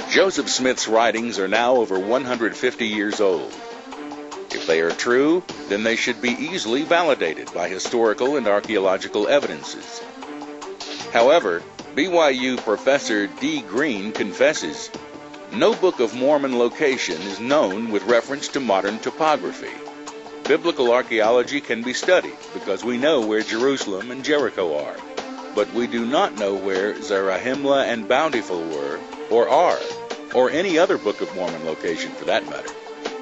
Joseph Smith's writings are now over 150 years old. If they are true, then they should be easily validated by historical and archaeological evidences. However, BYU Professor D. Green confesses, no Book of Mormon location is known with reference to modern topography. Biblical archaeology can be studied because we know where Jerusalem and Jericho are, but we do not know where Zarahemla and Bountiful were or are, or any other Book of Mormon location for that matter.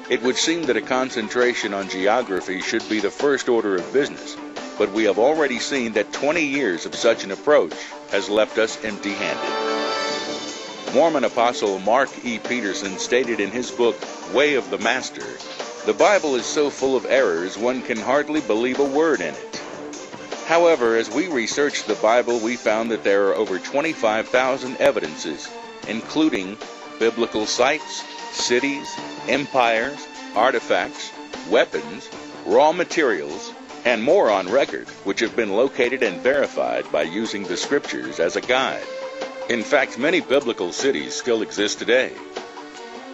It would seem that a concentration on geography should be the first order of business, but we have already seen that 20 years of such an approach has left us empty-handed. Mormon apostle Mark E. Peterson stated in his book, Way of the Master, the Bible is so full of errors one can hardly believe a word in it. However, as we researched the Bible, we found that there are over 25,000 evidences, including biblical sites, cities, empires, artifacts, weapons, raw materials, and more on record, which have been located and verified by using the scriptures as a guide. In fact, many biblical cities still exist today.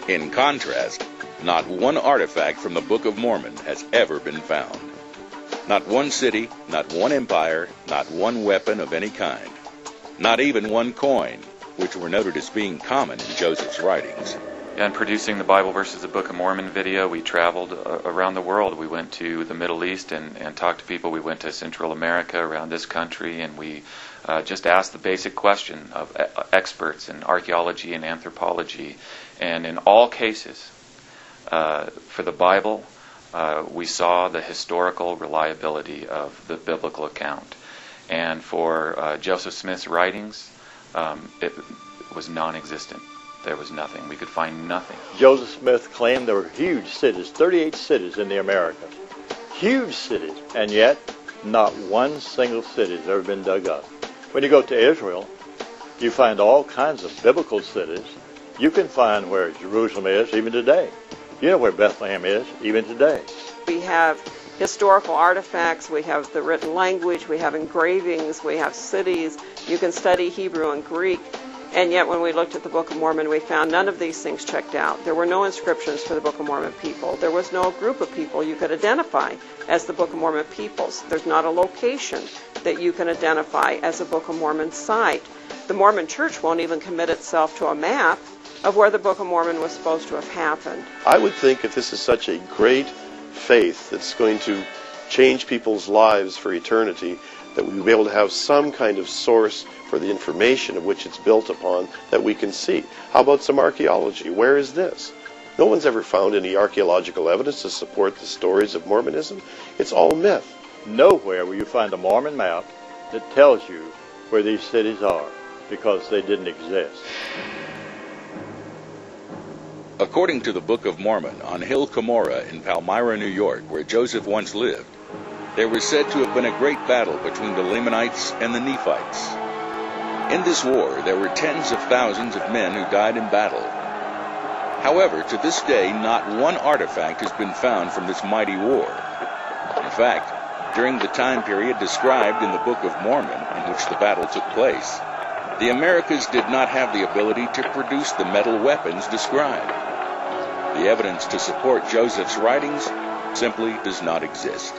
In contrast, not one artifact from the Book of Mormon has ever been found. Not one city, not one empire, not one weapon of any kind. Not even one coin, which were noted as being common in Joseph's writings. And producing the Bible versus the Book of Mormon video, we traveled around the world. We went to the Middle East and talked to people. We went to Central America, around this country, and we just asked the basic question of experts in archaeology and anthropology. And in all cases, for the Bible, we saw the historical reliability of the biblical account. And for Joseph Smith's writings, it was non-existent. There was nothing. We could find nothing. Joseph Smith claimed there were huge cities, 38 cities in the Americas. Huge cities, and yet not one single city has ever been dug up. When you go to Israel, you find all kinds of biblical cities. You can find where Jerusalem is even today. You know where Bethlehem is even today. We have historical artifacts, we have the written language, we have engravings, we have cities. You can study Hebrew and Greek. And yet when we looked at the Book of Mormon, we found none of these things checked out. There were no inscriptions for the Book of Mormon people. There was no group of people you could identify as the Book of Mormon peoples. There's not a location that you can identify as a Book of Mormon site. The Mormon Church won't even commit itself to a map of where the Book of Mormon was supposed to have happened. I would think if this is such a great faith that's going to change people's lives for eternity, that we would be able to have some kind of source for the information of which it's built upon that we can see. How about some archaeology? Where is this? No one's ever found any archaeological evidence to support the stories of Mormonism. It's all myth. Nowhere will you find a Mormon map that tells you where these cities are, because they didn't exist. According to the Book of Mormon, on Hill Cumorah in Palmyra, New York, where Joseph once lived, there was said to have been a great battle between the Lamanites and the Nephites. In this war, there were tens of thousands of men who died in battle. However, to this day, not one artifact has been found from this mighty war. In fact, during the time period described in the Book of Mormon, in which the battle took place, the Americas did not have the ability to produce the metal weapons described. The evidence to support Joseph's writings simply does not exist.